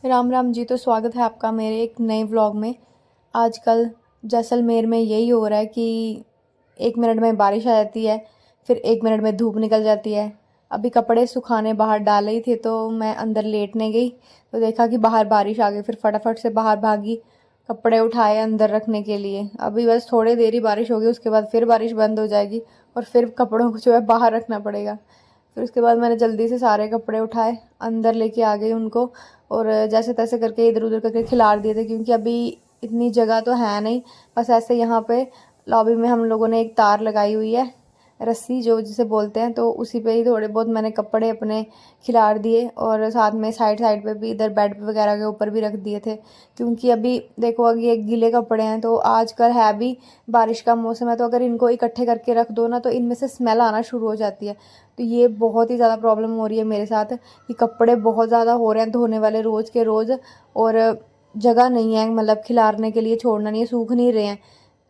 राम राम जी। तो स्वागत है आपका मेरे एक नए व्लॉग में। आजकल जैसलमेर में यही हो रहा है कि 1 मिनट में बारिश आ जाती है, फिर 1 मिनट में धूप निकल जाती है। अभी कपड़े सुखाने बाहर डाले ही थे तो मैं अंदर लेटने गई तो देखा कि बाहर बारिश आ गई। फिर फटाफट से बाहर भागी, कपड़े उठाए अंदर रखने के लिए। अभी बस थोड़ी देर ही बारिश होगी, उसके बाद फिर बारिश बंद हो जाएगी और फिर कपड़ों को जो है बाहर रखना पड़ेगा। फिर उसके बाद मैंने जल्दी से सारे कपड़े उठाए, अंदर लेके आ गई उनको और जैसे तैसे करके इधर उधर करके खिलार दिए थे, क्योंकि अभी इतनी जगह तो है नहीं। बस ऐसे यहाँ पे लॉबी में हम लोगों ने एक तार लगाई हुई है, रस्सी जो जिसे बोलते हैं, तो उसी पे ही थोड़े बहुत मैंने कपड़े अपने खिलार दिए और साथ में साइड साइड पे भी इधर बेड वगैरह के ऊपर भी रख दिए थे। क्योंकि अभी देखो, अभी ये गीले कपड़े हैं तो आजकल है भी बारिश का मौसम है, तो अगर इनको इकट्ठे करके रख दो ना तो इनमें से स्मेल आना शुरू हो जाती है। तो ये बहुत ही ज़्यादा प्रॉब्लम हो रही है मेरे साथ कि कपड़े बहुत ज़्यादा हो रहे हैं धोने वाले रोज़ के रोज़, और जगह नहीं है, मतलब खिलारने के लिए छोड़ना नहीं है, सूख नहीं रहे हैं।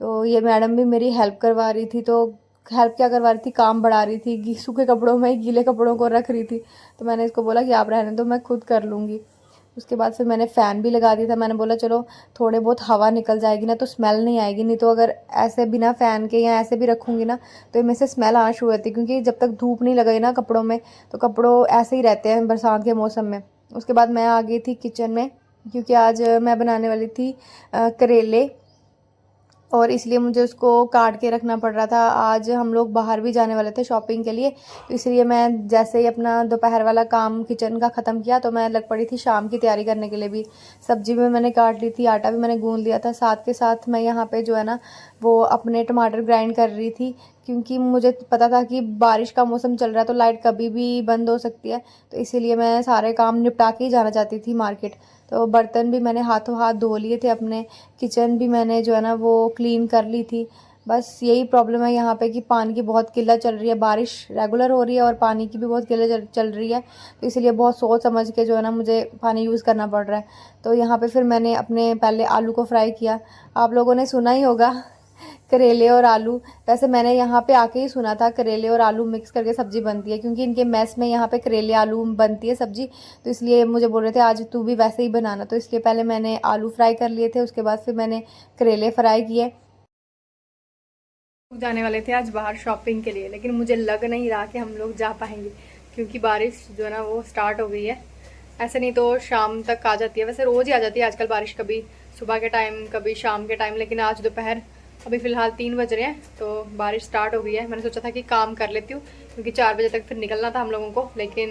तो ये मैडम भी मेरी हेल्प करवा रही थी, तो हेल्प क्या करवा रही थी, काम बढ़ा रही थी, सूखे कपड़ों में गीले कपड़ों को रख रही थी। तो मैंने इसको बोला कि आप रहने दो, मैं खुद कर लूँगी। उसके बाद फिर मैंने फ़ैन भी लगा दिया था। मैंने बोला चलो थोड़े बहुत हवा निकल जाएगी ना तो स्मेल नहीं आएगी, नहीं तो अगर ऐसे बिना फ़ैन के या ऐसे भी रखूँगी ना तो इनमें से स्मेल आना शुरू होती है। क्योंकि जब तक धूप नहीं लगेगी ना कपड़ों में तो कपड़ों ऐसे ही रहते हैं बरसात के मौसम में। उसके बाद मैं आ गई थी किचन में, क्योंकि आज मैं बनाने वाली थी करेले, और इसलिए मुझे उसको काट के रखना पड़ रहा था। आज हम लोग बाहर भी जाने वाले थे शॉपिंग के लिए, तो इसलिए मैं जैसे ही अपना दोपहर वाला काम किचन का ख़त्म किया तो मैं लग पड़ी थी शाम की तैयारी करने के लिए भी। सब्जी भी मैंने काट ली थी, आटा भी मैंने गूंद लिया था, साथ के साथ मैं यहाँ पे जो है ना वो अपने टमाटर ग्राइंड कर रही थी। क्योंकि मुझे पता था कि बारिश का मौसम चल रहा है तो लाइट कभी भी बंद हो सकती है, तो इसीलिए मैं सारे काम निपटा के ही जाना चाहती थी मार्केट। तो बर्तन भी मैंने हाथों हाथ धो लिए थे अपने, किचन भी मैंने जो है ना वो क्लीन कर ली थी। बस यही प्रॉब्लम है यहाँ पे कि पानी की बहुत किल्लत चल रही है, बारिश रेगुलर हो रही है और पानी की भी बहुत किल्लत चल रही है। तो इसलिए बहुत सोच समझ के जो है ना मुझे पानी यूज़ करना पड़ रहा है। तो यहाँ पे फिर मैंने अपने पहले आलू को फ्राई किया। आप लोगों ने सुना ही होगा करेले और आलू। वैसे मैंने यहाँ पे आके ही सुना था करेले और आलू मिक्स करके सब्जी बनती है, क्योंकि इनके मेस में यहाँ पे करेले आलू बनती है सब्जी। तो इसलिए मुझे बोल रहे थे आज तू भी वैसे ही बनाना, तो इसलिए पहले मैंने आलू फ्राई कर लिए थे, उसके बाद फिर मैंने करेले फ्राई किए। जाने वाले थे आज बाहर शॉपिंग के लिए, लेकिन मुझे लग नहीं रहा कि हम लोग जा पाएंगे, क्योंकि बारिश जो है ना वो स्टार्ट हो गई है। ऐसे नहीं तो शाम तक आ जाती है, वैसे रोज़ ही आ जाती है आजकल बारिश, कभी सुबह के टाइम कभी शाम के टाइम, लेकिन आज दोपहर अभी फ़िलहाल 3 बज रहे हैं तो बारिश स्टार्ट हो गई है। मैंने सोचा था कि काम कर लेती हूँ, क्योंकि 4 बजे तक फिर निकलना था हम लोगों को, लेकिन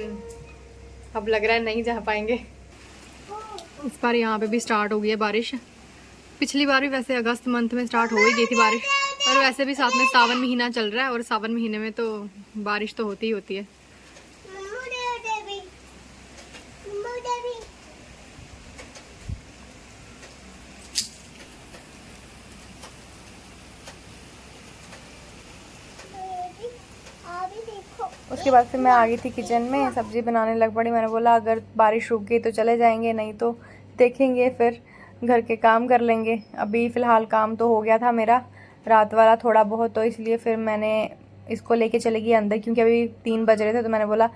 अब लग रहा है नहीं जा पाएंगे। इस बार यहाँ पे भी स्टार्ट हो गई है बारिश। पिछली बार भी वैसे अगस्त मंथ में स्टार्ट हो ही गई थी बारिश, और वैसे भी साथ में सावन महीना चल रहा है और सावन महीने में तो बारिश तो होती ही होती है। उसके बाद फिर मैं आ गई थी किचन में, सब्ज़ी बनाने लग पड़ी। मैंने बोला अगर बारिश रुक गई तो चले जाएंगे, नहीं तो देखेंगे, फिर घर के काम कर लेंगे। अभी फ़िलहाल काम तो हो गया था मेरा रात वाला थोड़ा बहुत, तो इसलिए फिर मैंने इसको लेके चली गई अंदर, क्योंकि अभी 3 बज रहे थे तो मैंने बोला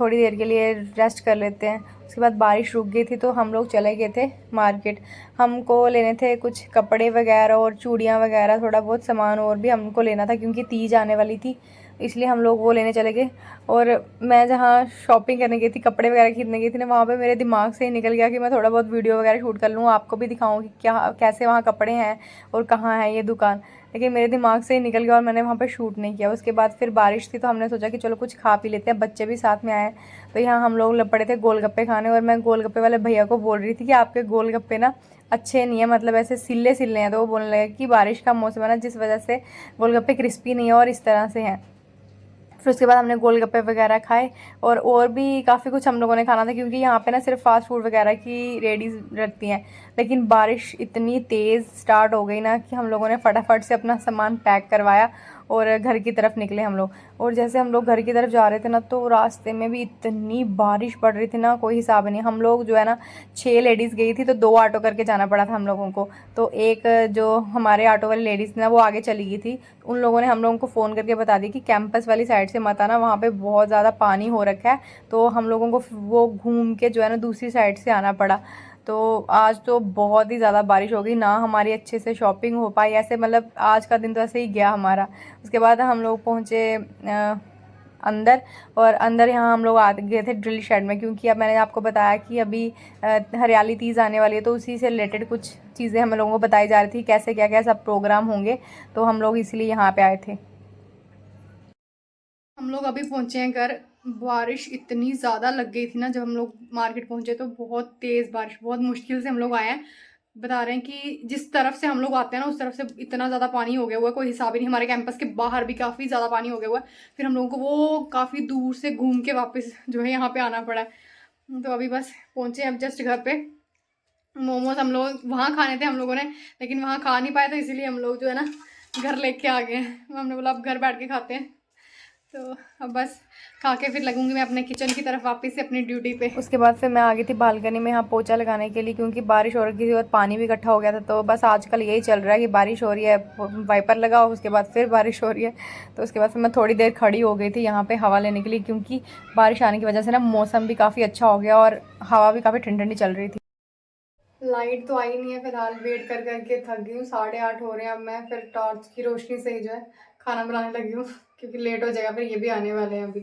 थोड़ी देर के लिए रेस्ट कर लेते हैं। उसके बाद बारिश रुक गई थी तो हम लोग चले गए थे मार्केट। हमको लेने थे कुछ कपड़े वगैरह और चूड़ियाँ वगैरह, थोड़ा बहुत सामान और भी हमको लेना था, क्योंकि तीज आने वाली थी, इसलिए हम लोग वो लेने चले गए। और मैं जहाँ शॉपिंग करने गई थी, कपड़े वगैरह खरीदने गई थी ना, वहाँ पे मेरे दिमाग से ही निकल गया कि मैं थोड़ा बहुत वीडियो वगैरह शूट कर लूँ, आपको भी दिखाऊँ कि क्या कैसे वहाँ कपड़े हैं और कहाँ है ये दुकान। लेकिन मेरे दिमाग से ही निकल गया और मैंने वहाँ पर शूट नहीं किया। उसके बाद फिर बारिश थी तो हमने सोचा कि चलो कुछ खा पी लेते हैं, बच्चे भी साथ में आए। तो यहाँ हम लोग लग पड़े थे गोलगप्पे खाने, और मैं गोलगप्पे वाले भैया को बोल रही थी कि आपके गोलगप्पे ना अच्छे नहीं है, मतलब ऐसे सिले सिले हैं। तो वो बोलने लगे कि बारिश का मौसम है ना, जिस वजह से गोलगप्पे क्रिस्पी नहीं है और इस तरह से हैं। फिर उसके बाद हमने गोलगप्पे वगैरह खाए, और भी काफ़ी कुछ हम लोगों ने खाना था, क्योंकि यहाँ पे ना सिर्फ फास्ट फूड वगैरह की रेडीज रखती हैं। लेकिन बारिश इतनी तेज़ स्टार्ट हो गई ना कि हम लोगों ने फटाफट से अपना सामान पैक करवाया और घर की तरफ निकले हम लोग। और जैसे हम लोग घर की तरफ जा रहे थे ना तो रास्ते में भी इतनी बारिश पड़ रही थी ना, कोई हिसाब नहीं। हम लोग जो है ना 6 लेडीज़ गई थी तो 2 ऑटो करके जाना पड़ा था हम लोगों को। तो एक जो हमारे ऑटो वाली लेडीज़ थी ना वो आगे चली गई थी, उन लोगों ने हम लोगों को फ़ोन करके बता दी कि कैंपस वाली साइड से मत आना, वहाँ पे बहुत ज़्यादा पानी हो रखा है। तो हम लोगों को वो घूम के जो है ना दूसरी साइड से आना पड़ा। तो आज तो बहुत ही ज़्यादा बारिश हो गई ना, हमारी अच्छे से शॉपिंग हो पाई। ऐसे मतलब आज का दिन तो ऐसे ही गया हमारा। उसके बाद हम लोग पहुँचे अंदर, और अंदर यहाँ हम लोग आ गए थे ड्रिल शेड में, क्योंकि अब मैंने आपको बताया कि अभी हरियाली तीज आने वाली है, तो उसी से रिलेटेड कुछ चीज़ें हम लोगों को बताई जा रही थी, कैसे क्या क्या सब प्रोग्राम होंगे, तो हम लोग इसलिए यहाँ पे आए थे। हम लोग अभी पहुँचे हैं घर। बारिश इतनी ज़्यादा लग गई थी ना जब हम लोग मार्केट पहुँचे, तो बहुत तेज़ बारिश, बहुत मुश्किल से हम लोग आए हैं। बता रहे हैं कि जिस तरफ से हम लोग आते हैं ना, उस तरफ से इतना ज़्यादा पानी हो गया हुआ है, कोई हिसाब ही नहीं। हमारे कैंपस के बाहर भी काफ़ी ज़्यादा पानी हो गया हुआ है। फिर हम लोगों को वो काफ़ी दूर से घूम के वापस जो है यहाँ पे आना पड़ा है। तो अभी बस पहुँचे अब जस्ट घर पे। मोमोज हम लोग वहाँ खाने थे हम लोगों ने, लेकिन वहाँ खा नहीं पाए, तो इसीलिए हम लोग जो है ना घर लेके आ गए हैं। हमने बोला अब घर बैठ के खाते हैं। तो अब बस खा के फिर लगूंगी मैं अपने किचन की तरफ वापस से अपनी ड्यूटी पे। उसके बाद फिर मैं आ गई थी बालकनी में यहाँ पोछा लगाने के लिए, क्योंकि बारिश हो रही थी और पानी भी इकट्ठा हो गया था। तो बस आजकल यही चल रहा है कि बारिश हो रही है, वाइपर लगाओ, उसके बाद फिर बारिश हो रही है। तो उसके बाद फिर मैं थोड़ी देर खड़ी हो गई थी यहाँ पर हवा लेने के लिए, क्योंकि बारिश आने की वजह से ना मौसम भी काफ़ी अच्छा हो गया और हवा भी काफ़ी ठंडी ठंडी चल रही थी। लाइट तो आई नहीं है फिलहाल, वेट कर करके थक गई हूँ। 8:30 हो रहे हैं। अब मैं फिर टॉर्च की रोशनी से ही जो है खाना बनाने लगी हूँ, क्योंकि लेट हो जाएगा, फिर ये भी आने वाले हैं अभी।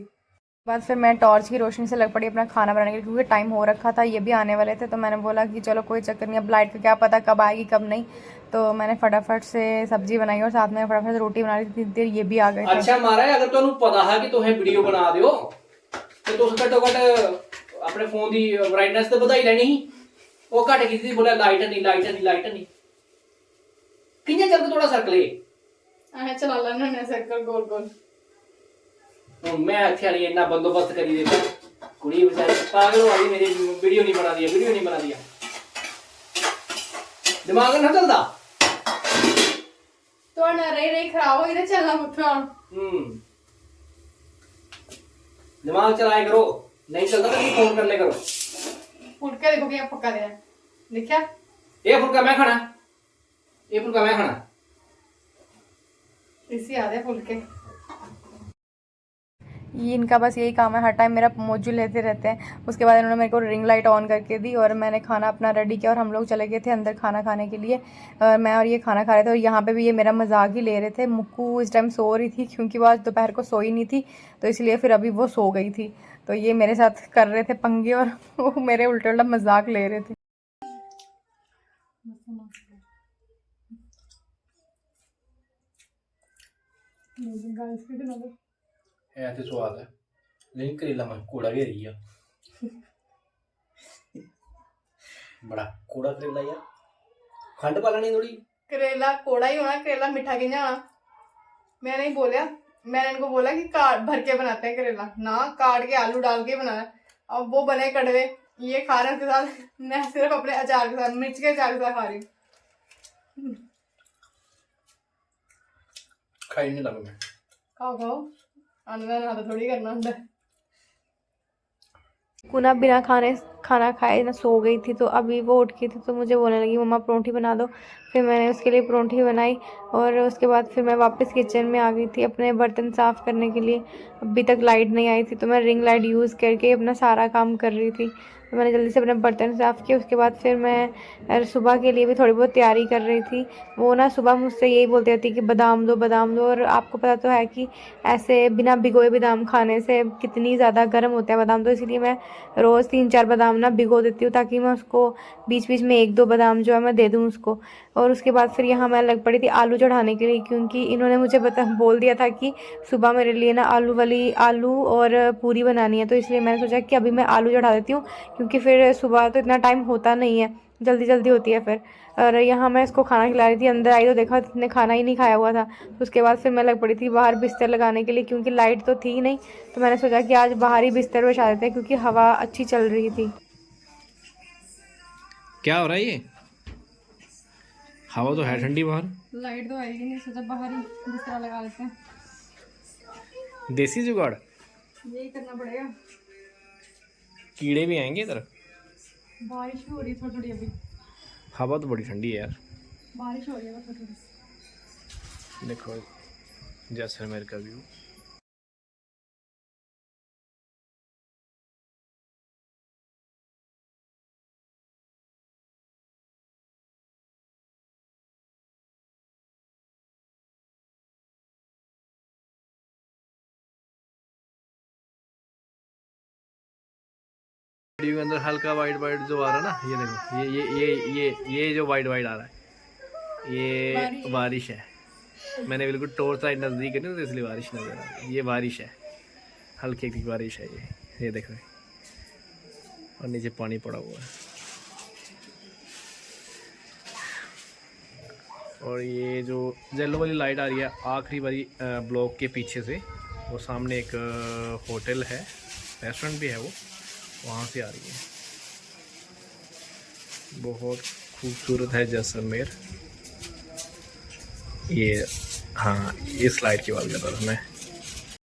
बाद फिर मैं टॉर्च की रोशनी से लग पड़ी अपना खाना बनाने के लिए, क्योंकि टाइम हो रखा था, ये भी आने वाले थे। तो मैंने बोला कि चलो कोई चक्कर नहीं, अब लाइट का क्या पता कब आएगी कब नहीं। तो मैंने फटाफट से सब्जी बनाई और साथ में फटाफट से रोटी बना ली थी। ये भी आ गए थे। अच्छा महाराज, अगर तुहानू पता है कि तुहें वीडियो बना दियो तो तुस घट्टो घट अपने फोन की ब्राइटनेस तो बढ़ाई लैनी ही। वो घट की थी, बोला लाइट नहीं लाइट नहीं लाइट नहीं। कियां चलदा थोड़ा सर्कल है चला लेना सर्कल गोल गोल। हुण मैं इत्थे आली इन्ना बंदोबस्त करी देता, कुड़ी बेचारी पागल हो गई, मेरी वीडियो नहीं बना दिया, वीडियो नहीं बना दिया। दिमाग ना चलदा तो ना रही खराब हो गई, चलना पुत्रा। दिमाग चलाया करो, नहीं चलता तो फोन कर ले करो। फुलका देखो क्या पका दिया, देखा? ये फुलका मैं खाना, ये फुलका मैं खाना। इसी आधे फुलके। ये इनका बस यही काम है, हर टाइम मेरा मौजू लेते रहते हैं। उसके बाद इन्होंने मेरे को रिंग लाइट ऑन करके दी और मैंने खाना अपना रेडी किया और हम लोग चले गए थे अंदर खाना खाने के लिए। मैं और ये खाना खा रहे थे और यहाँ पे भी ये मेरा मजाक ही ले रहे थे। मुक्कू इस टाइम सो रही थी, क्योंकि वो आज दोपहर को सोई नहीं थी, तो इसलिए फिर अभी वो सो गई थी। तो ये मेरे साथ कर रहे थे पंगे और वो मेरे उल्टा उल्टा मजाक ले रहे थे। है तो स्वाद है, लेकिन करेला मैं कूड़ा गया रही है। बड़ा कूड़ा करेला यार, खंड पा लेनी थोड़ी। करेला कोड़ा ही होना, करेला मीठा क्यों होना? मैंने ही बोला, मैंने इनको बोला कि काट भर के बनाते हैं करेला, ना काट के आलू डाल के बनाना। अब वो बने कड़वे, ये खा रहे हैं उसके साथ। मैं सिर्फ अपने अचार के साथ, मिर्च के अचार के साथ खा रही हूँ। खाई नहीं लगा मैं। खाओ खाओ, अंदर तो थोड़ी करना अंदर। कुना बिना खाना खाए ना सो गई थी, तो अभी वो उठ गई थी, तो मुझे बोलने लगी मम्मा परोंठी बना दो। फिर मैंने उसके लिए परोंठी बनाई और उसके बाद फिर मैं वापस किचन में आ गई थी अपने बर्तन साफ़ करने के लिए। अभी तक लाइट नहीं आई थी, तो मैं रिंग लाइट यूज़ करके अपना सारा काम कर रही थी। तो मैंने जल्दी से अपने बर्तन साफ़ किए। उसके बाद फिर मैं सुबह के लिए भी थोड़ी बहुत तैयारी कर रही थी। वो ना सुबह मुझसे यही बोलती रहती कि बादाम दो बादाम दो, और आपको पता तो है कि ऐसे बिना भिगोए बादाम खाने से कितनी ज़्यादा गर्म होते हैं बादाम, तो इसलिए मैं रोज़ 3-4 बादाम ना भिगो देती हूँ, ताकि मैं उसको बीच बीच में 1-2 बादाम जो है मैं दे दूँ उसको। और उसके बाद फिर यहाँ मैं लग पड़ी थी आलू चढ़ाने के लिए, क्योंकि इन्होंने मुझे बोल दिया था कि सुबह मेरे लिए ना आलू और पूरी बनानी है। तो इसलिए मैंने सोचा कि अभी मैं आलू चढ़ा देती हूँ, क्योंकि फिर सुबह तो इतना टाइम होता नहीं है, जल्दी जल्दी होती है फिर। और यहाँ मैं इसको खाना खिला रही थी, अंदर आई तो देखा इसने खाना ही नहीं खाया हुआ था। तो उसके बाद फिर मैं लग पड़ी थी बाहर बिस्तर लगाने के लिए, क्योंकि लाइट तो थी नहीं। तो मैंने सोचा कि आज बाहर ही बिस्तर बिछा देते हैं, क्योंकि हवा अच्छी चल रही थी। क्या हो रहा है ये? हवा तो है ठंडी बाहर, लाइट तो आएगी नहीं, सोचा बाहर ही बिस्तर लगा लेते हैं। देसी जुगाड़, यही करना पड़ेगा। कीड़े भी आएंगे इधर। बारिश भी हो रही है थोड़ी थोड़ी, अभी हवा तो बड़ी ठंडी है यार। बारिश हो रही है थोड़ी थोड़ी। देखो जैसलमेर का व्यू। वीडियो के अंदर हल्का वाइट वाइट जो आ रहा है ना, ये देखो, ये जो वाइट वाइट आ रहा है ये बारिश है। मैंने बिल्कुल टॉर्च लाइट नज़दीक है ना, तो इसलिए बारिश नज़र आ रही है। ये बारिश है, हल्की की बारिश है ये देख रहे हैं, और नीचे पानी पड़ा हुआ है। और ये जो येलो वाली लाइट आ रही है आखिरी वाली ब्लॉक के पीछे से, वो सामने एक होटल है, रेस्टोरेंट भी है, वो वहाँ से आ रही है। बहुत खूबसूरत है जैसलमेर। ये हाँ, इस लाइट की बात कर रहा था मैं।